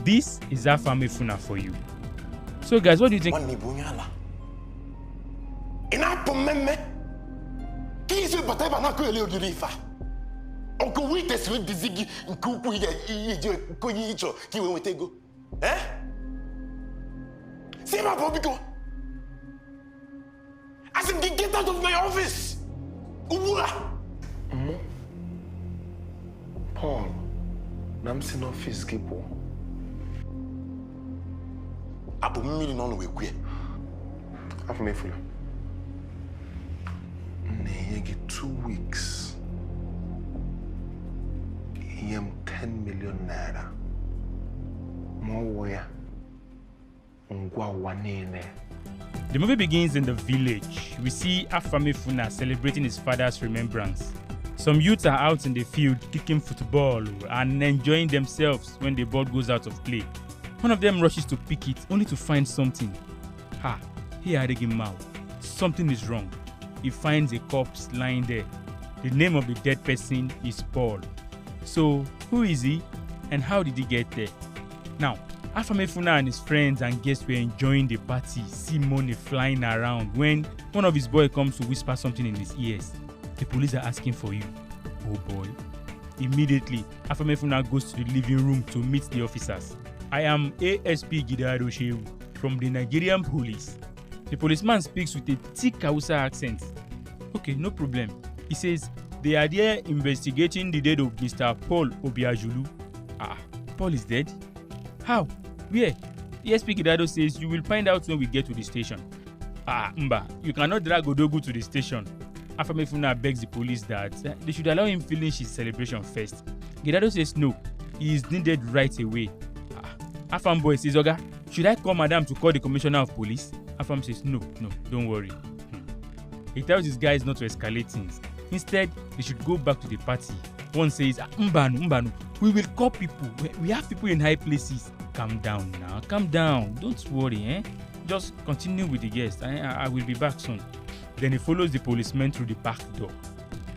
This is Afemefuna for you. So guys, what do you think? Uncle Witness with the ziggy and cuckoo, eh? See my Bobico. I said, get out of my office. Paul, Namsin office keeper. Abu million on the way. Afemefuna. You get 2 weeks. I am 10 million naira. More where? The movie begins in the village. We see Afemefuna celebrating his father's remembrance. Some youths are out in the field kicking football and enjoying themselves when the ball goes out of play. One of them rushes to pick it only to find something. Here something is wrong. He finds a corpse lying there. The name of the dead person is Paul. So, who is he and how did he get there? Now, Afemefuna and his friends and guests were enjoying the party, see money flying around when one of his boys comes to whisper something in his ears. The police are asking for you. Oh boy. Immediately, Afemefuna goes to the living room to meet the officers. I am ASP Gidado Shehu from the Nigerian police. The policeman speaks with a thick Hausa accent. Okay, no problem. He says, they are there investigating the death of Mr. Paul Obiajulu. Paul is dead? How? Where? ESP Gidado says you will find out when we get to the station. Mba, you cannot drag Odogu to the station. Afemefuna begs the police that they should allow him finish his celebration first. Gidado says no, he is needed right away. Afam boy says, Oga, should I call madam to call the commissioner of police? Afam says, no, don't worry. He tells his guys not to escalate things. Instead, they should go back to the party. One says, Mbanu, we will call people. We have people in high places. Calm down now, calm down. Don't worry, Just continue with the guest. I will be back soon. Then he follows the policeman through the back door.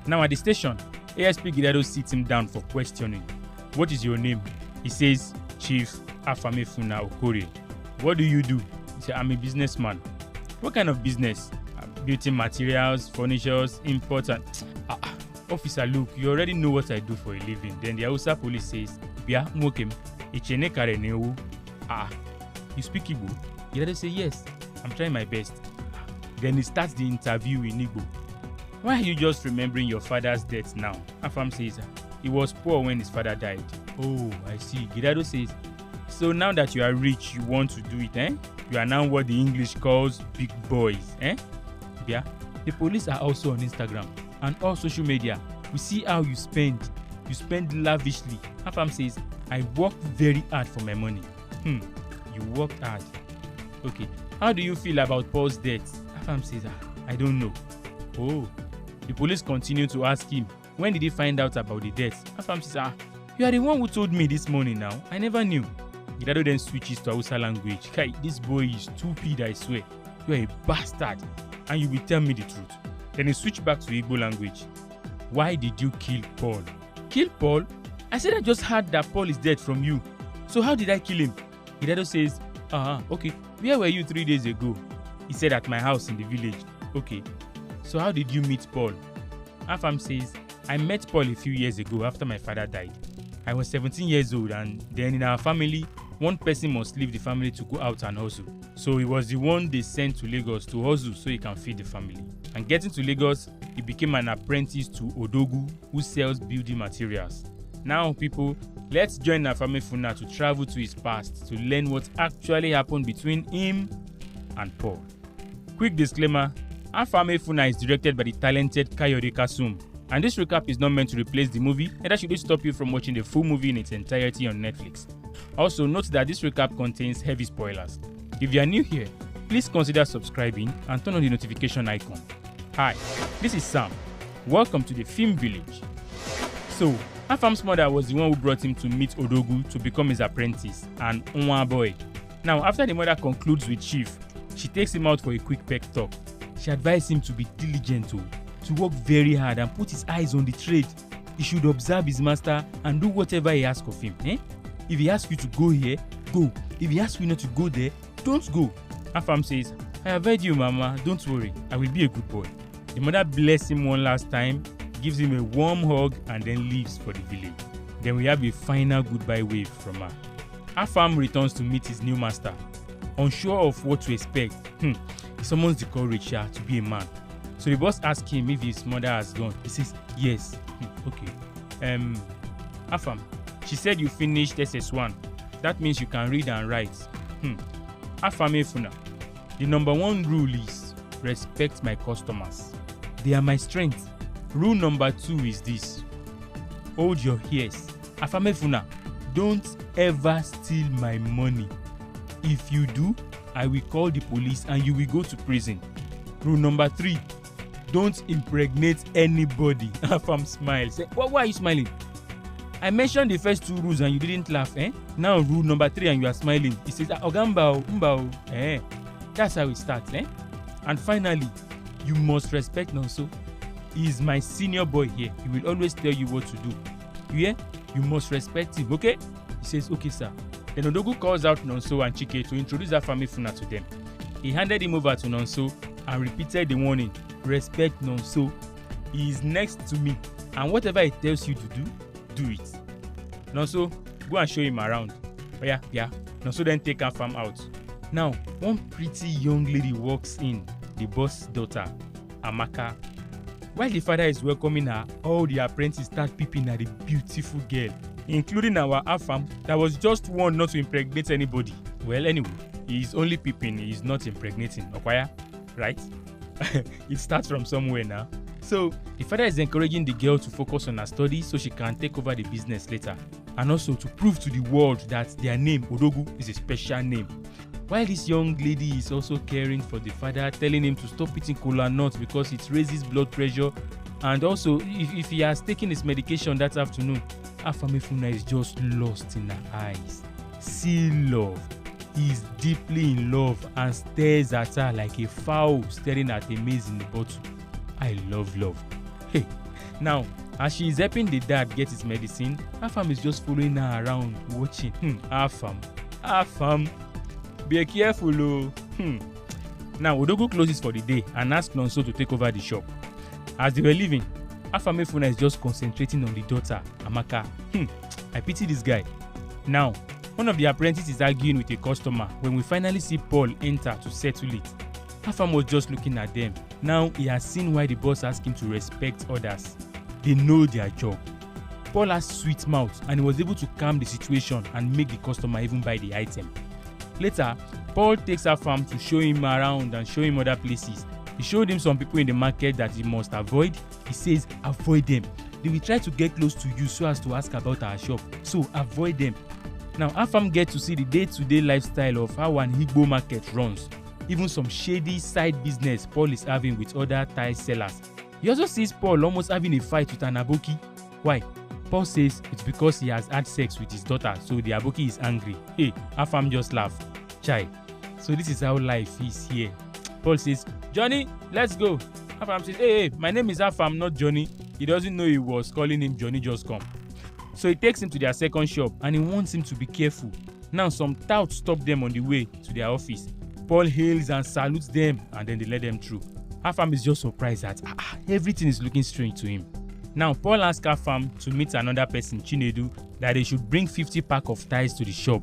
Now at the station, ASP Gidado sits him down for questioning. What is your name? He says, Chief Afemefuna Okore. What do you do? He says, I'm a businessman. What kind of business? Beauty materials, furnitures, imports and... Officer, look, you already know what I do for a living. Then the Hausa police says, Bia Mokem, Ichene Karenewu. You speak Igbo? Gidado says, yes, I'm trying my best. Then he starts the interview in Igbo. Why are you just remembering your father's death now? Afam says, he was poor when his father died. Oh, I see. Gidado says, so now that you are rich, you want to do it, You are now what the English calls big boys, Yeah. The police are also on Instagram and all social media. We see how you spend. You spend lavishly. Afam says, I work very hard for my money. You worked hard. Okay. How do you feel about Paul's death? Afam says, I don't know. Oh. The police continue to ask him, when did he find out about the death? Afam says, you are the one who told me this morning now. I never knew. Gidado then switches to Hausa language. Kai, this boy is stupid, I swear. You are a bastard. And you will tell me the truth. Then he switched back to Igbo language. Why did you kill Paul? Kill Paul? I said I just heard that Paul is dead from you. So how did I kill him? Gidado says, okay. Where were you 3 days ago? He said at my house in the village. Okay. So how did you meet Paul? Afam says, I met Paul a few years ago after my father died. I was 17 years old and then in our family, one person must leave the family to go out and hustle. So he was the one they sent to Lagos to hustle so he can feed the family. And getting to Lagos, he became an apprentice to Odogu who sells building materials. Now people, let's join Afemefuna to travel to his past to learn what actually happened between him and Paul. Quick disclaimer, Afemefuna is directed by the talented Kayode Kasum. And this recap is not meant to replace the movie, neither should it stop you from watching the full movie in its entirety on Netflix. Also, note that this recap contains heavy spoilers. If you are new here, please consider subscribing and turn on the notification icon. Hi, this is Sam. Welcome to the Film Village. So, Afam's mother was the one who brought him to meet Odogu to become his apprentice, and Nwa boy. Now, after the mother concludes with Chief, she takes him out for a quick pep talk. She advised him to be diligent to work very hard and put his eyes on the trade. He should observe his master and do whatever he asks of him. If he asks you to go here, go. If he asks you not to go there, don't go. Afam says, I have heard you, Mama. Don't worry. I will be a good boy. The mother blesses him one last time, gives him a warm hug, and then leaves for the village. Then we have a final goodbye wave from her. Afam returns to meet his new master. Unsure of what to expect, he summons the courage to be a man. So the boss asks him if his mother has gone. He says, yes. Okay. Afam, she said you finished SS1. That means you can read and write. Afemefuna, the number one rule is respect my customers. They are my strength. Rule number 2 is this. Hold your ears. Afemefuna, don't ever steal my money. If you do, I will call the police and you will go to prison. Rule number 3, don't impregnate anybody. Afam smiles. Why are you smiling? I mentioned the first 2 rules and you didn't laugh, eh? Now rule number 3 and you are smiling. He says, Ogambao. That's how it starts, eh? And finally, you must respect Nonso. He is my senior boy here. He will always tell you what to do. You hear? You must respect him, okay? He says, okay, sir. Then Odogu calls out Nonso and Chike to introduce Afemefuna to them. He handed him over to Nonso and repeated the warning, respect Nonso. He is next to me, and whatever he tells you to do, do it. Nonso, go and show him around. Oh yeah. Nonso then take Afam out. Now, one pretty young lady walks in, the boss's daughter, Amaka. While the father is welcoming her, all the apprentices start peeping at the beautiful girl, including our Afam that was just warned not to impregnate anybody. Well, anyway, he is only peeping, he is not impregnating. Okwaya, right? It starts from somewhere now. So, the father is encouraging the girl to focus on her studies so she can take over the business later, and also to prove to the world that their name, Odogu, is a special name. While this young lady is also caring for the father, telling him to stop eating cola nuts because it raises blood pressure, and also if he has taken his medication that afternoon, Afemefuna is just lost in her eyes. See love. He is deeply in love and stares at her like a fowl staring at a maize in the bottle. I love love. Hey, now as she is helping the dad get his medicine, Afam is just following her around watching. Afam, be careful oh. Now Odogu closes for the day and asks Nonso to take over the shop. As they were leaving, Afemefuna is just concentrating on the daughter, Amaka. I pity this guy. Now, one of the apprentices is arguing with a customer when we finally see Paul enter to settle it. Afam was just looking at them. Now he has seen why the boss asked him to respect others. They know their job. Paul has sweet mouth and he was able to calm the situation and make the customer even buy the item. Later, Paul takes Afam to show him around and show him other places. He showed him some people in the market that he must avoid. He says, avoid them. They will try to get close to you so as to ask about our shop. So avoid them. Now, Afam gets to see the day-to-day lifestyle of how an Igbo market runs. Even some shady side business Paul is having with other tie sellers. He also sees Paul almost having a fight with an aboki. Why? Paul says it's because he has had sex with his daughter, so the aboki is angry. Hey, Afam just laughed. Chai. So this is how life is here. Paul says, Johnny, let's go. Afam says, hey, my name is Afam, not Johnny. He doesn't know he was calling him Johnny just come. So he takes him to their second shop and he wants him to be careful. Now some touts stop them on the way to their office. Paul hails and salutes them and then they let them through. Afam is just surprised that everything is looking strange to him. Now Paul asks Afam to meet another person, Chinedu, that they should bring 50 pack of ties to the shop.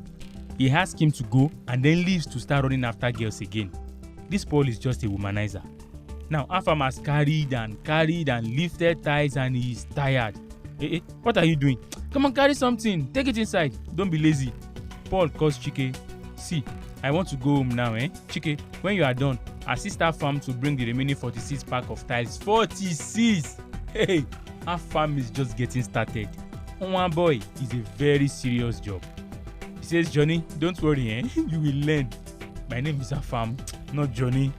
He asks him to go and then leaves to start running after girls again. This Paul is just a womanizer. Now Afam has carried and lifted ties and he is tired. Hey, what are you doing? Come on, carry something. Take it inside. Don't be lazy. Paul calls Chike. See, I want to go home now, eh? Chike, when you are done, assist Afam to bring the remaining 46 pack of tiles. 46! Hey, Afam is just getting started. One boy is a very serious job. He says, Johnny, don't worry, eh? You will learn. My name is Afam, not Johnny.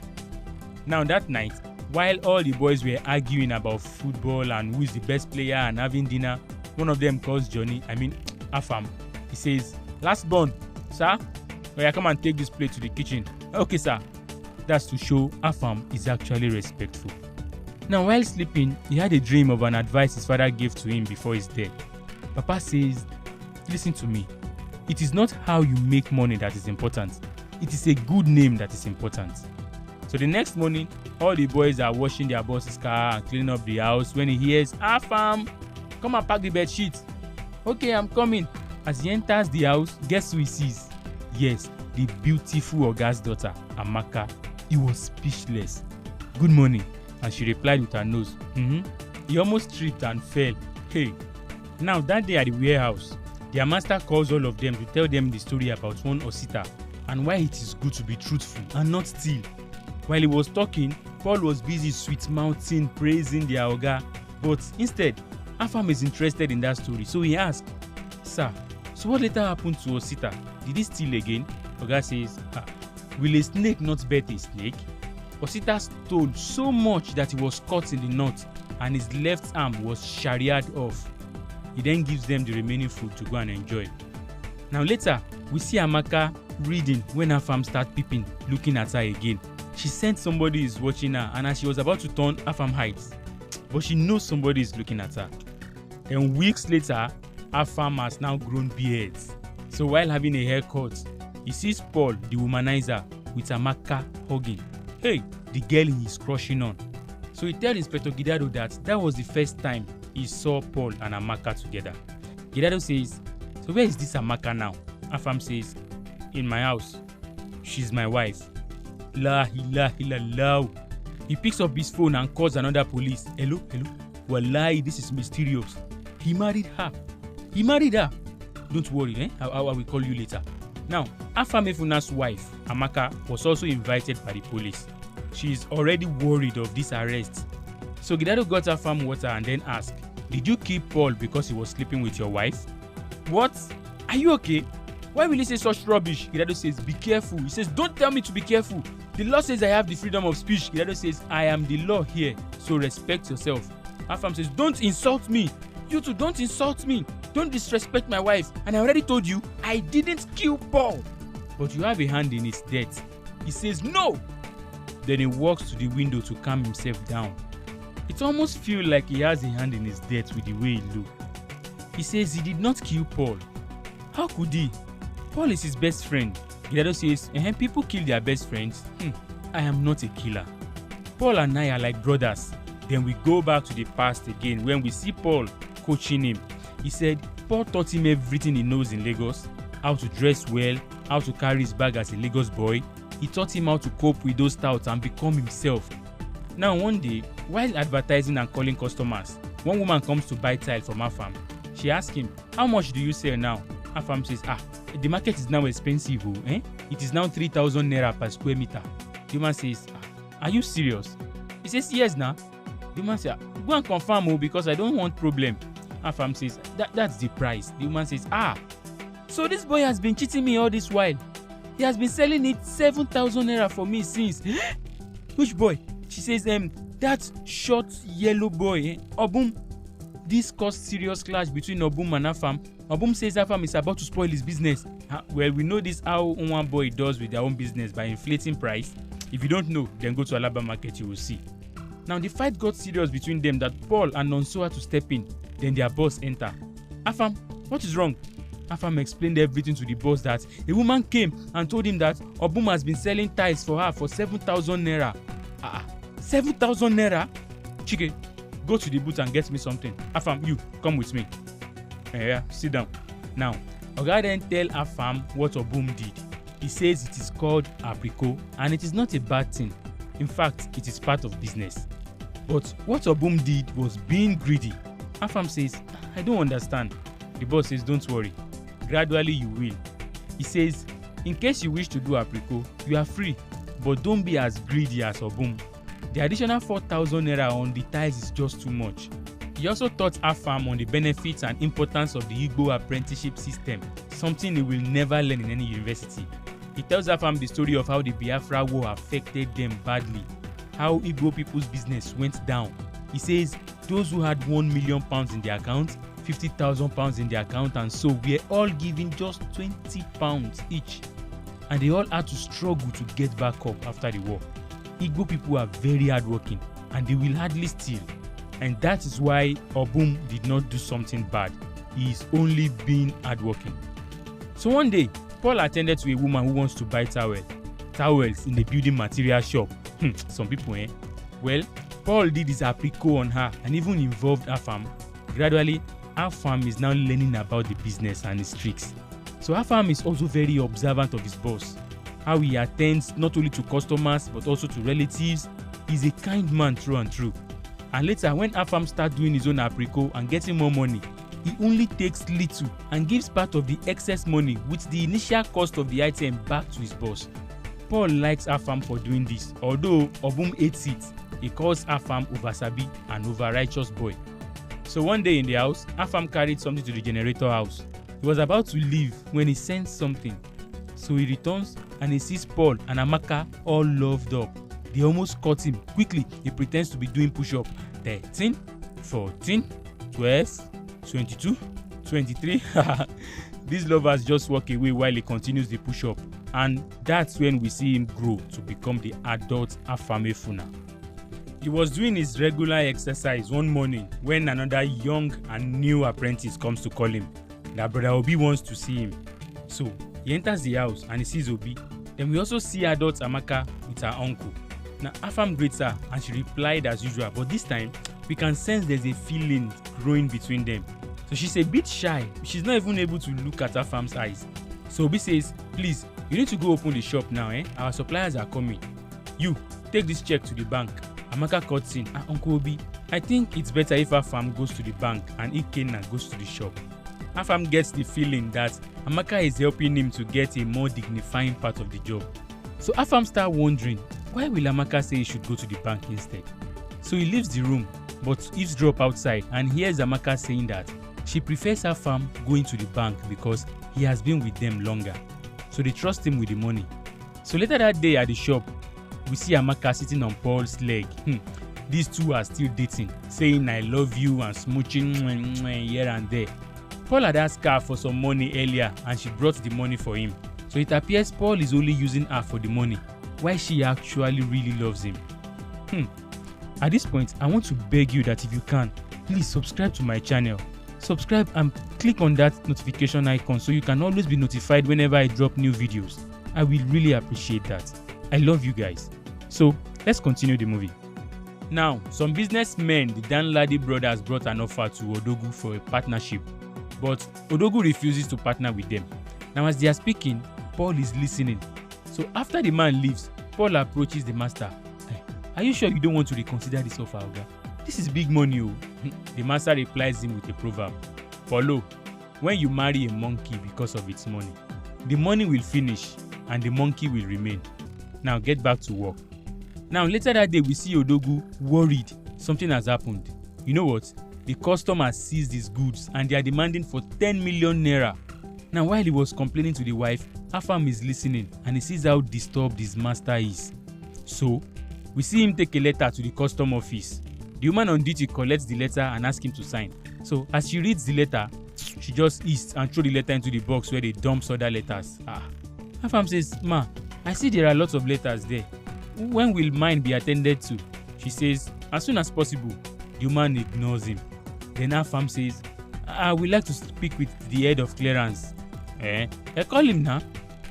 Now that night, while all the boys were arguing about football and who is the best player and having dinner, one of them calls Afam. He says, last born, sir, come and take this plate to the kitchen. Okay, sir. That's to show Afam is actually respectful. Now, while sleeping, he had a dream of an advice his father gave to him before his death. Papa says, listen to me. It is not how you make money that is important. It is a good name that is important. So the next morning, all the boys are washing their boss's car and cleaning up the house when he hears, Afam, come and pack the bed sheet. Okay, I'm coming. As he enters the house, guess who he sees? Yes, the beautiful Oga's daughter, Amaka. He was speechless. Good morning. And she replied with her nose. He almost tripped and fell. Hey. Now that day at the warehouse, their master calls all of them to tell them the story about one Osita and why it is good to be truthful and not steal. While he was talking, Paul was busy sweet-mouthing, praising their Oga. But instead, Afam is interested in that story, so he asked, Sir, so what later happened to Osita? Did he steal again? Oga says, will a snake not bite a snake? Osita stole so much that he was caught in the knot and his left arm was shariaed off. He then gives them the remaining food to go and enjoy. Now later, we see Amaka reading when Afam starts peeping, looking at her again. She sensed somebody is watching her, and as she was about to turn, Afam hides. But she knows somebody is looking at her. Then weeks later, Afam has now grown beards. So while having a haircut, he sees Paul, the womanizer, with Amaka hugging. Hey, the girl he is crushing on. So he tells Inspector Gidado that was the first time he saw Paul and Amaka together. Gidado says, so where is this Amaka now? Afam says, in my house. She's my wife. La ilaha illallah. He picks up his phone and calls another police. Hello? Wallahi, this is mysterious. He married her. Don't worry, I will call you later. Now, Afemefuna's wife, Amaka, was also invited by the police. She is already worried of this arrest. So Gidado got Afam water and then asked, did you kill Paul because he was sleeping with your wife? What? Are you okay? Why will you say such rubbish? Gidado says, be careful. He says, don't tell me to be careful. The law says I have the freedom of speech. Gidado says, I am the law here, so respect yourself. Afam says, don't insult me. You two, don't insult me. Don't disrespect my wife. And I already told you, I didn't kill Paul. But you have a hand in his death. He says, no. Then he walks to the window to calm himself down. It almost feels like he has a hand in his death with the way he looks. He says he did not kill Paul. How could he? Paul is his best friend. Gidado says, people kill their best friends. I am not a killer. Paul and I are like brothers. Then we go back to the past again when we see Paul coaching him. He said Paul taught him everything he knows in Lagos. How to dress well, how to carry his bag as a Lagos boy. He taught him how to cope with those doubts and become himself. Now one day, while advertising and calling customers, one woman comes to buy tile from Afam. She asks him, how much do you sell now? Afam says, the market is now expensive. It is now 3,000 naira per square meter. The woman says, are you serious? He says, yes now. The woman says, go and confirm because I don't want problem. Afam says, that's the price. The woman says, so this boy has been cheating me all this while. He has been selling it 7,000 naira for me since. Which boy? She says, that short yellow boy, Obum. This caused serious clash between Obum and Afam. Obum says Afam is about to spoil his business. Well, we know this how one boy does with their own business by inflating price. If you don't know, then go to Alaba market, you will see. Now the fight got serious between them that Paul and Nonso had to step in. Then their boss enter. Afam, what is wrong? Afam explained everything to the boss that a woman came and told him that Obum has been selling ties for her for 7,000 naira. 7,000 naira? Chike, go to the booth and get me something. Afam, you, come with me. Yeah, sit down. Now, Oga then tell Afam what Obum did. He says it is called apricot and it is not a bad thing. In fact, it is part of business. But what Obum did was being greedy. Afam says, I don't understand. The boss says, don't worry. Gradually you will. He says, in case you wish to do apricot, you are free. But don't be as greedy as Obum. The additional 4,000 naira on the ties is just too much. He also taught Afam on the benefits and importance of the Igbo apprenticeship system, something he will never learn in any university. He tells Afam the story of how the Biafra war affected them badly, how Igbo people's business went down. He says those who had £1 million in their account, £50,000 in their account and so were all given just £20 each. And they all had to struggle to get back up after the war. Igbo people are very hardworking and they will hardly steal. And that is why Obum did not do something bad. He is only being hardworking. So one day, Paul attended to a woman who wants to buy towels in the building material shop. Some people, eh? Well, Paul did his apricot on her and even involved Afam. Gradually, Afam is now learning about the business and its tricks. So Afam is also very observant of his boss. How he attends not only to customers but also to relatives. He's a kind man through and through. And later, when Afam starts doing his own apricot and getting more money, he only takes little and gives part of the excess money with the initial cost of the item back to his boss. Paul likes Afam for doing this, although Obum hates it. He calls Afam oversabi and over-righteous boy. So one day in the house, Afam carried something to the generator house. He was about to leave when he sensed something. So he returns and he sees Paul and Amaka all loved up. They almost caught him. Quickly, he pretends to be doing push-up. 13, 14, 12, 22, 23. These lovers just walk away while he continues the push-up. And that's when we see him grow to become the adult Afemefuna. He was doing his regular exercise one morning when another young and new apprentice comes to call him. That brother Obi wants to see him. So he enters the house and he sees Obi. Then we also see adult Amaka with her uncle. Now Afam greets her and she replied as usual, but this time we can sense there's a feeling growing between them. So she's a bit shy. She's not even able to look at Afam's eyes. So Obi says, please, you need to go open the shop now, eh? Our suppliers are coming. You, take this check to the bank. Amaka cuts in. Uncle Obi, I think it's better if Afam goes to the bank and Ikenna goes to the shop. Afam gets the feeling that Amaka is helping him to get a more dignifying part of the job. So Afam starts wondering, why will Amaka say he should go to the bank instead? So he leaves the room, but eavesdrops outside and hears Amaka saying that she prefers Afam going to the bank because he has been with them longer. So they trust him with the money. So later that day at the shop, we see Amaka sitting on Paul's leg. These two are still dating, saying I love you and smooching here and there. Paul had asked her for some money earlier and she brought the money for him. So it appears Paul is only using her for the money, while she actually really loves him. At this point, I want to beg you that if you can, please subscribe to my channel. Subscribe and click on that notification icon so you can always be notified whenever I drop new videos. I will really appreciate that. I love you guys. So let's continue the movie. Now, some businessmen, the Danladi brothers, brought an offer to Odogu for a partnership, but Odogu refuses to partner with them. Now as they are speaking, Paul is listening. So after the man leaves, Paul approaches the master. Are you sure you don't want to reconsider this offer, Oga? This is big money, oh. The master replies him with a proverb. Paulo, when you marry a monkey because of its money, the money will finish and the monkey will remain. Now get back to work. Now later that day we see Odogu worried. Something has happened. You know what? The customer seized his goods and they are demanding for 10 million naira. Now while he was complaining to the wife, Afam is listening and he sees how disturbed his master is. So we see him take a letter to the custom office. The woman on duty collects the letter and asks him to sign. So as she reads the letter, she just eats and throws the letter into the box where they dump other letters. Afam says, Ma, I see there are lots of letters there. When will mine be attended to? She says, as soon as possible. The woman ignores him. Then Afam says, I would like to speak with the head of clearance. Call him now.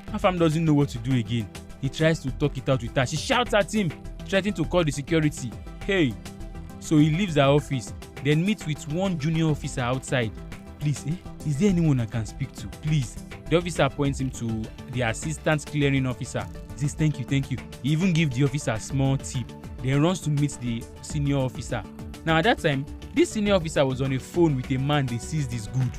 Afam doesn't know what to do again. He tries to talk it out with her. She shouts at him, threatening to call the security. Hey! So he leaves her office, then meets with one junior officer outside. Please, is there anyone I can speak to? Please. The officer points him to the assistant clearing officer. He says, thank you. He even gives the officer a small tip. Then runs to meet the senior officer. Now at that time, this senior officer was on a phone with a man they seized his good.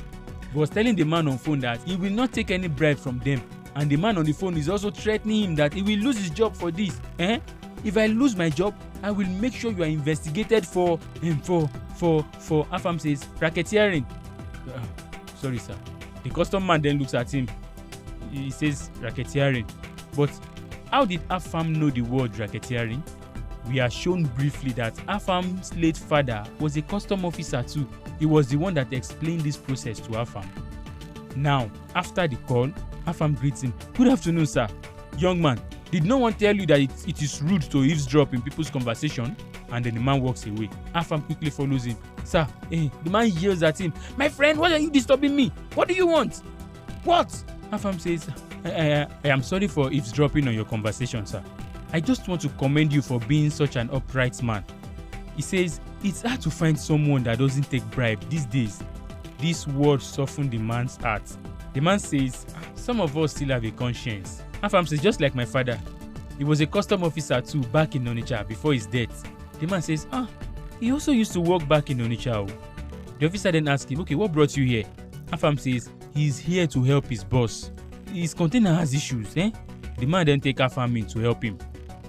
He was telling the man on phone that he will not take any bribe from them. And the man on the phone is also threatening him that he will lose his job for this. If I lose my job, I will make sure you are investigated for Afam says, racketeering. Sorry, sir. The custom man then looks at him. He says, racketeering. But how did Afam know the word racketeering? We are shown briefly that Afam's late father was a custom officer too. He was the one that explained this process to Afam. Now, after the call, Afam greets him. Good afternoon, sir. Young man, did no one tell you that it is rude to eavesdrop in people's conversation? And then the man walks away. Afam quickly follows him. Sir, the man yells at him. My friend, why are you disturbing me? What do you want? What? Afam says, I am sorry for eavesdropping on your conversation, sir. I just want to commend you for being such an upright man. He says, it's hard to find someone that doesn't take bribe these days. This word softened the man's heart. The man says, some of us still have a conscience. Afam says, just like my father. He was a custom officer too back in Onitsha before his death. The man says, he also used to work back in Onitsha. The officer then asks him, okay, what brought you here? Afam says, he's here to help his boss. His container has issues, eh? The man then takes Afam in to help him.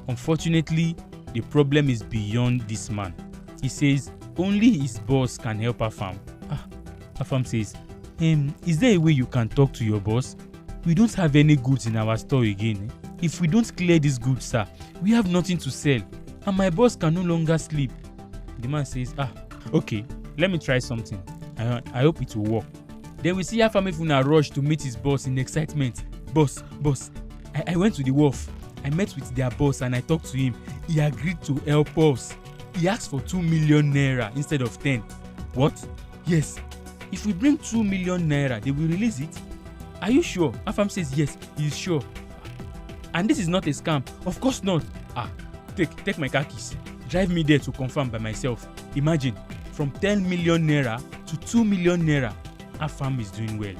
Unfortunately, the problem is beyond this man. He says, only his boss can help Afam. Afam says, is there a way you can talk to your boss? We don't have any goods in our store again. If we don't clear these goods, sir, we have nothing to sell. And my boss can no longer sleep. The man says, okay, let me try something. I hope it will work. Then we see Afemefuna rush to meet his boss in excitement. Boss, I went to the wharf. I met with their boss and I talked to him. He agreed to help us. He asked for 2 million naira instead of 10. What? Yes. If we bring 2 million naira, they will release it. Are you sure? Afam says yes, he is sure. And this is not a scam. Of course not. Take my car keys. Drive me there to confirm by myself. Imagine, from 10 million naira to 2 million naira, Afam is doing well.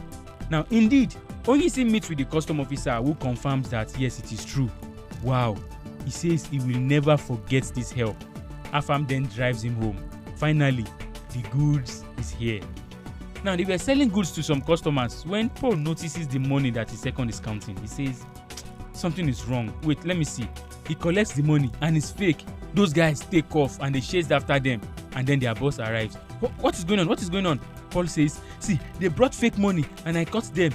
Now, indeed, Onyisi meets with the custom officer who confirms that yes, it is true. Wow. He says he will never forget this help. Afam then drives him home. Finally, the goods is here. Now, they were selling goods to some customers when Paul notices the money that his second is counting. He says, something is wrong. Wait, let me see. He collects the money and it's fake. Those guys take off and they chase after them. And then their boss arrives. What is going on? What is going on? Paul says, see, they brought fake money and I caught them.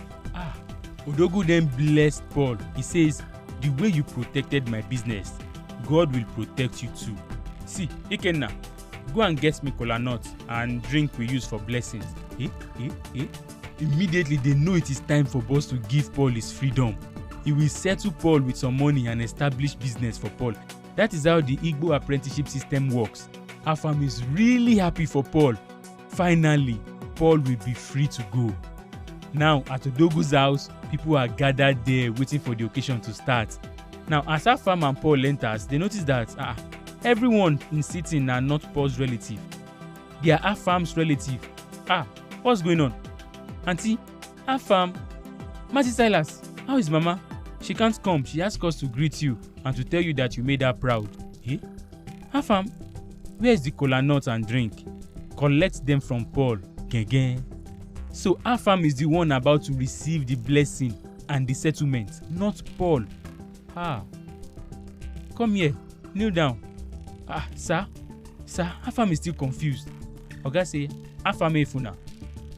Odogu then blessed Paul. He says, the way you protected my business, God will protect you too. See, Ikenna, go and get me kola nut and drink we use for blessings. Immediately they know it is time for boss to give Paul his freedom. He will settle Paul with some money and establish business for Paul. That is how the Igbo apprenticeship system works. Afam is really happy for Paul. Finally, Paul will be free to go. Now at Odogu's house, people are gathered there waiting for the occasion to start. Now as Afam and Paul enters, they notice that everyone in sitting are not Paul's relative. They are Afam's relative. What's going on? Auntie, Afam, Marty Silas, how is Mama? She can't come. She asked us to greet you and to tell you that you made her proud. Afam, where is the kola nut and drink? Collect them from Paul. Gege. So Afam is the one about to receive the blessing and the settlement, not Paul. Come here, kneel down. Sir, Afam is still confused. Oga say, Afemefuna,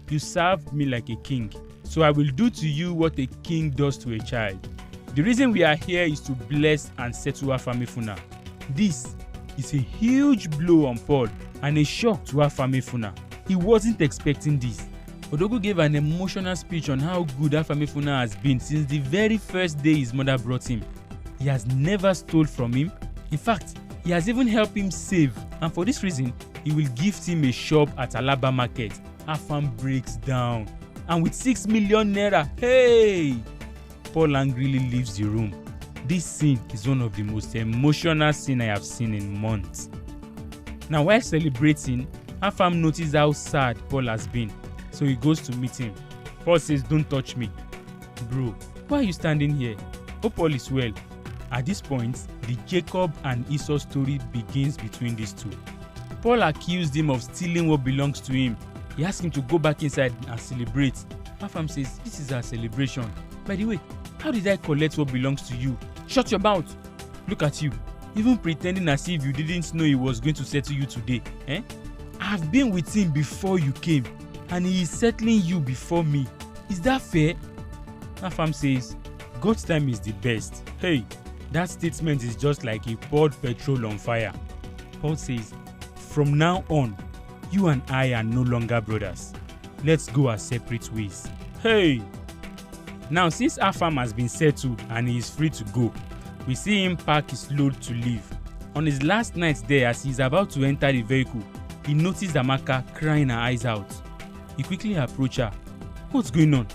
you served me like a king, so I will do to you what a king does to a child. The reason we are here is to bless and settle Afemefuna. This is a huge blow on Paul and a shock to Afemefuna. He wasn't expecting this. Odogu gave an emotional speech on how good Afemefuna has been since the very first day his mother brought him. He has never stole from him. In fact, he has even helped him save, and for this reason, he will gift him a shop at Alaba Market. Afam breaks down, and with 6 million naira, hey! Paul angrily leaves the room. This scene is one of the most emotional scenes I have seen in months. Now, while celebrating, Afam notices how sad Paul has been, so he goes to meet him. Paul says, "Don't touch me." Bro, why are you standing here? Oh, Paul is well. At this point, the Jacob and Esau story begins between these two. Paul accused him of stealing what belongs to him. He asked him to go back inside and celebrate. Afam says, "This is our celebration. By the way, how did I collect what belongs to you? Shut your mouth. Look at you, even pretending as if you didn't know he was going to settle you today. I've been with him before you came, and he is settling you before me. Is that fair?" Afam says, "God's time is the best." Hey, that statement is just like he poured petrol on fire. Paul says, "From now on, you and I are no longer brothers. Let's go our separate ways." Hey! Now, since Afam has been settled and he is free to go, we see him pack his load to leave. On his last night there, as he is about to enter the vehicle, he noticed Amaka crying her eyes out. He quickly approached her. "What's going on?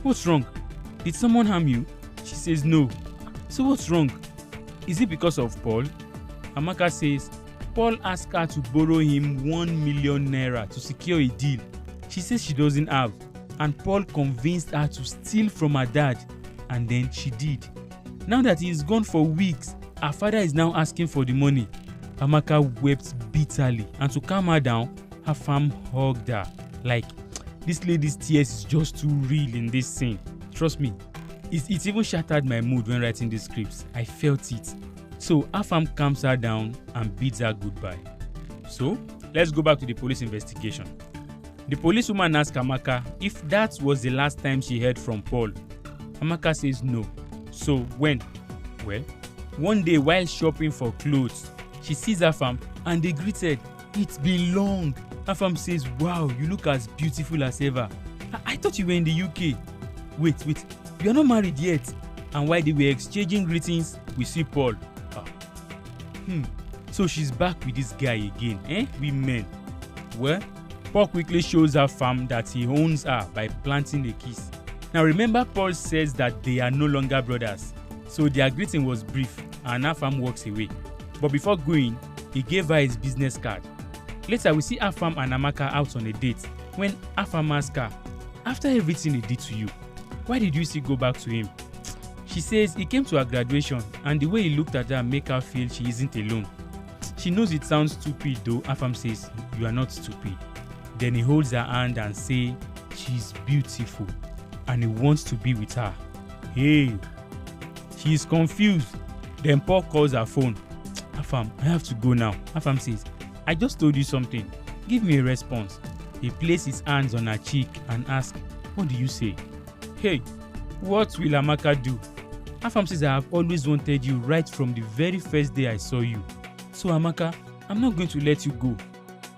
What's wrong?" Did someone harm you? She says no. So what's wrong? Is it because of Paul? Amaka says Paul asked her to borrow him 1 million naira to secure a deal she says she doesn't have, and Paul convinced her to steal from her dad, and then she did. Now that he is gone for weeks, her father is now asking for the money. Amaka wept bitterly, and to calm her down, Afam hugged her. Like, this lady's tears is just too real in this scene. Trust me, it even shattered my mood when writing the scripts. I felt it. So Afam calms her down and bids her goodbye. So let's go back to the police investigation. The policewoman asked Amaka if that was the last time she heard from Paul. Amaka says no. So when? Well, one day while shopping for clothes, she sees Afam and they greeted. It's been long. Afam says, wow, you look as beautiful as ever. I thought you were in the UK. Wait, you are not married yet. And while they were exchanging greetings, we see Paul. So she's back with this guy again, we men. Well, Paul quickly shows Afam that he owns her by planting a kiss. Now remember, Paul says that they are no longer brothers. So their greeting was brief and Afam walks away. But before going, he gave her his business card. Later, we see Afam and Amaka out on a date when Afam asks her, after everything he did to you, why did you still go back to him? She says he came to her graduation and the way he looked at her make her feel she isn't alone. She knows it sounds stupid though. Afam says, you are not stupid. Then he holds her hand and says, she's beautiful and he wants to be with her. Hey, she is confused. Then Paul calls her phone. Afam, I have to go now. Afam says, I just told you something. Give me a response. He placed his hands on her cheek and asked, what do you say? Hey, what will Amaka do? Afam says, I have always wanted you right from the very first day I saw you. So Amaka, I'm not going to let you go.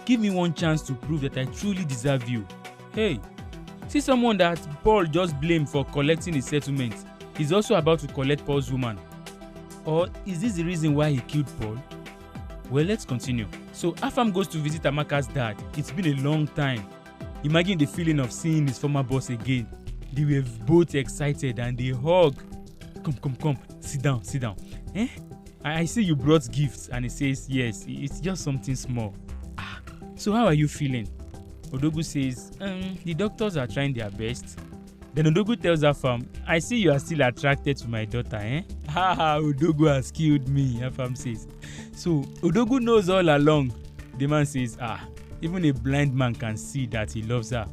Give me one chance to prove that I truly deserve you. Hey, see someone that Paul just blamed for collecting his settlement is also about to collect Paul's woman. Or is this the reason why he killed Paul? Well, let's continue. So Afam goes to visit Amaka's dad. It's been a long time. Imagine the feeling of seeing his former boss again. They were both excited and they hug. Come, sit down. I see you brought gifts, and he says, yes, it's just something small. So how are you feeling? Odogu says, the doctors are trying their best. Then Odogu tells Afam, I see you are still attracted to my daughter, Odogu has killed me, Afam says. So Odogu knows all along. The man says, even a blind man can see that he loves her.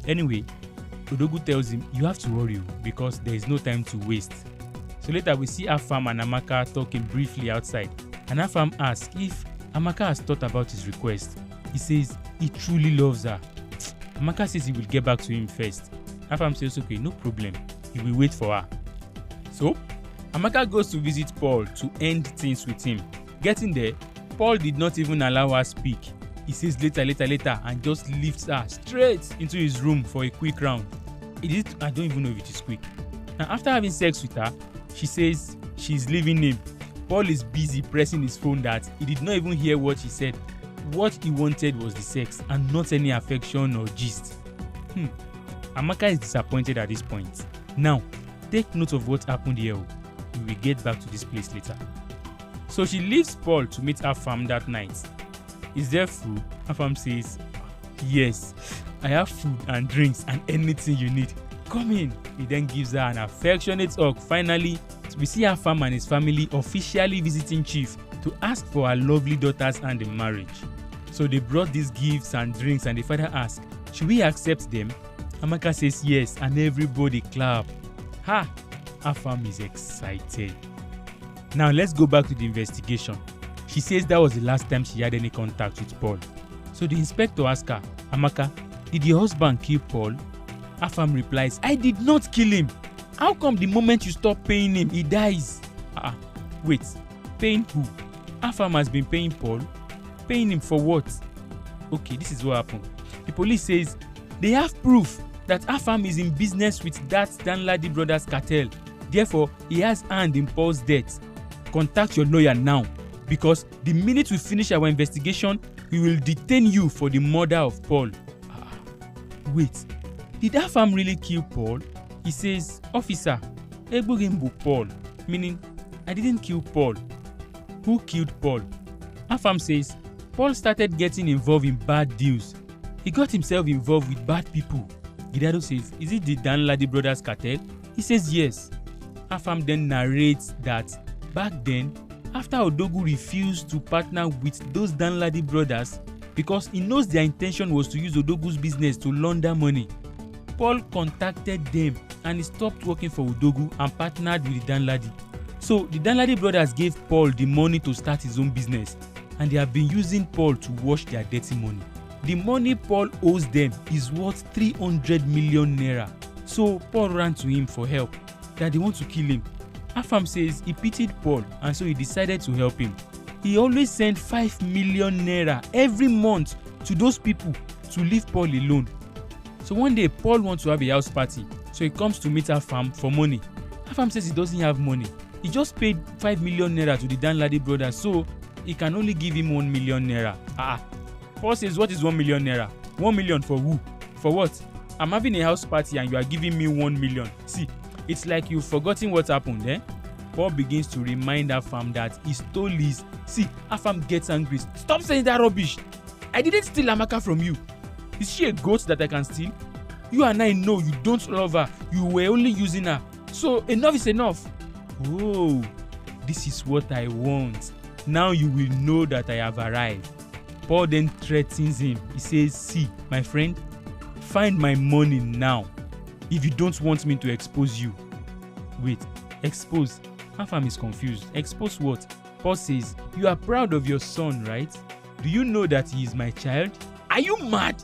Anyway, Odogu tells him, you have to worry because there is no time to waste. So later we see Afam and Amaka talking briefly outside, and Afam asks if Amaka has thought about his request. He says he truly loves her. Amaka says he will get back to him first. Afam says okay, no problem. He will wait for her. So Amaka goes to visit Paul to end things with him. Getting there, Paul did not even allow her speak. He says later and just lifts her straight into his room for a quick round. I don't even know if it is quick. Now after having sex with her, she says she's leaving him. Paul is busy pressing his phone that he did not even hear what she said. What he wanted was the sex and not any affection or gist. Amaka is disappointed at this point. Now, take note of what happened here. We will get back to this place later. So she leaves Paul to meet Afam that night. Is there food? Afam says, yes, I have food and drinks and anything you need. Come in. He then gives her an affectionate hug. Finally, we see Afam and his family officially visiting Chief to ask for her lovely daughter's hand in marriage. So they brought these gifts and drinks and the father asked, should we accept them? Amaka says yes and everybody clap. Afam is excited. Now let's go back to the investigation. She says that was the last time she had any contact with Paul. So the inspector asks her, Amaka, did your husband kill Paul? Afam replies, I did not kill him. How come the moment you stop paying him, he dies? Wait, paying who? Afam has been paying Paul? Paying him for what? Okay, this is what happened. The police says they have proof that Afam is in business with that Danladi Brothers cartel. Therefore, he has hand in Paul's death. Contact your lawyer now, because the minute we finish our investigation, we will detain you for the murder of Paul. Wait, did Afam really kill Paul? He says, "Officer, Egbugimbu Paul," meaning, "I didn't kill Paul." Who killed Paul? Afam says, "Paul started getting involved in bad deals. He got himself involved with bad people." Gidado says, "Is it the Danladi brothers cartel?" He says, "Yes." Afam then narrates that back then, after Odogwu refused to partner with those Danladi brothers because he knows their intention was to use Odogwu's business to launder money, Paul contacted them and he stopped working for Odogwu and partnered with the Danladi. So the Danladi brothers gave Paul the money to start his own business, and they have been using Paul to wash their dirty money. The money Paul owes them is worth 300 million naira. So Paul ran to him for help, that they want to kill him. Afam says he pitied Paul and so he decided to help him. He always sent 5 million naira every month to those people to leave Paul alone. So one day Paul wants to have a house party, so he comes to meet Afam for money. Afam says he doesn't have money. He just paid 5 million naira to the Danladi brothers, so he can only give him 1 million naira. Paul says, "What is 1 million naira? 1 million for who? For what? I'm having a house party and you are giving me 1 million. See, it's like you've forgotten what happened, eh?" Paul begins to remind Afam that he stole his. See, Afam gets angry. "Stop saying that rubbish. I didn't steal Amaka from you. Is she a goat that I can steal? You and I know you don't love her. You were only using her. So enough is enough." "Oh, this is what I want. Now you will know that I have arrived." Paul then threatens him. He says, "See, my friend, find my money now if you don't want me to expose you." Wait, expose? Afam is confused. Expose what? Paul says, "You are proud of your son, right? Do you know that he is my child? Are you mad?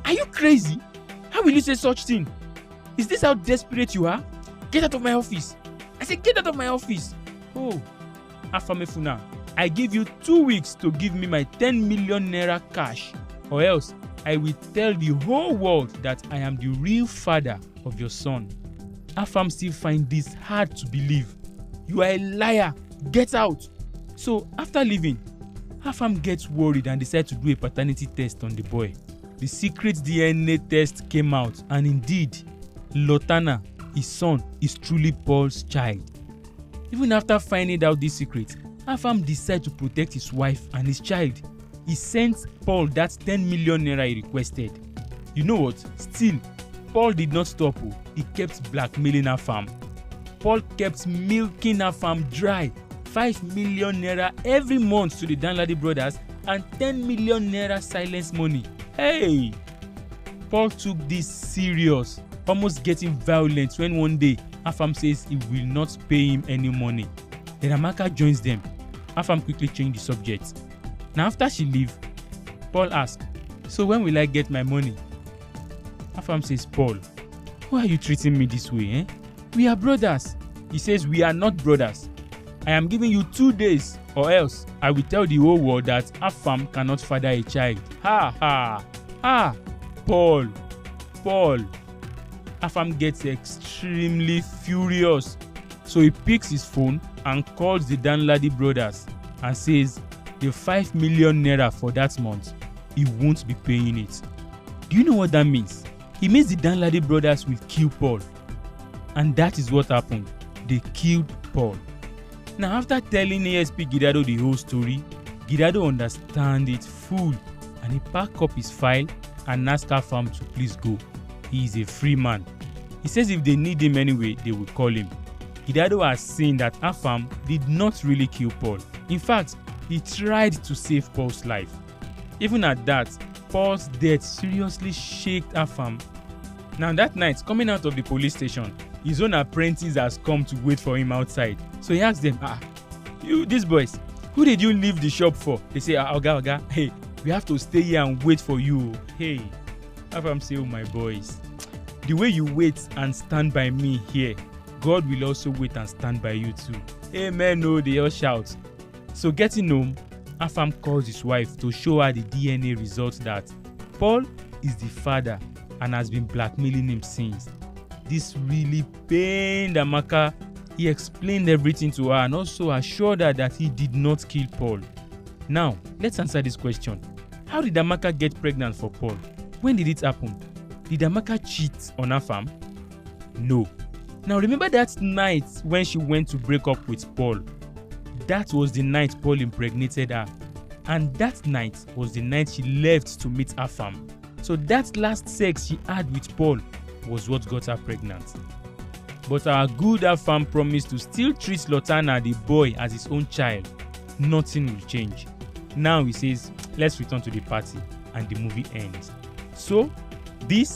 Are you crazy? How will you say such thing? Is this how desperate you are? Get out of my office. I said get out of my office." "Oh, Afemefuna, I give you 2 weeks to give me my 10 million naira cash, or else I will tell the whole world that I am the real father of your son." Afam still finds this hard to believe. "You are a liar. Get out." So after leaving, Afam gets worried and decides to do a paternity test on the boy. The secret DNA test came out, and indeed, Lotana, his son, is truly Paul's child. Even after finding out this secret, Afam decides to protect his wife and his child. He sent Paul that 10 million naira he requested. You know what? Still, Paul did not stop. He kept blackmailing Afam. Paul kept milking Afam dry. 5 million naira every month to the Danladi brothers and 10 million naira silence money. Hey! Paul took this serious, almost getting violent when one day Afam says he will not pay him any money. Then Amaka joins them. Afam quickly changed the subject. Now after she leaves, Paul asks, "So when will I get my money?" Afam says, "Paul, why are you treating me this way, eh? We are brothers." He says, "We are not brothers. I am giving you 2 days, or else I will tell the whole world that Afam cannot father a child." Ha ha ha! Paul. Afam gets extremely furious. So he picks his phone and calls the Danladi brothers and says the 5 million naira for that month, he won't be paying it. Do you know what that means? It means the Danladi brothers will kill Paul. And that is what happened. They killed Paul. Now after telling ASP Gidado the whole story, Gidado understands it full and he packed up his file and asked Afam to please go. He is a free man. He says if they need him anyway, they will call him. Gidado has seen that Afam did not really kill Paul. In fact, he tried to save Paul's life. Even at that, Paul's death seriously shook Afam. Now that night, coming out of the police station, his own apprentice has come to wait for him outside. So he asks them, "You, these boys, who did you leave the shop for?" They say, Oga, hey, we have to stay here and wait for you." Hey, Afam say, "Oh my boys, the way you wait and stand by me here, God will also wait and stand by you too." Amen, no, they all shout. So getting home, Afam calls his wife to show her the DNA results that Paul is the father and has been blackmailing him since. This really pained Amaka. He explained everything to her and also assured her that he did not kill Paul. Now, let's answer this question. How did Amaka get pregnant for Paul? When did it happen? Did Amaka cheat on Afam? No. Now remember that night when she went to break up with Paul? That was the night Paul impregnated her. And that night was the night she left to meet Afam. So that last sex she had with Paul was what got her pregnant. But our good Afam promised to still treat Lotana the boy as his own child. Nothing will change. Now he says, let's return to the party, and the movie ends. So, this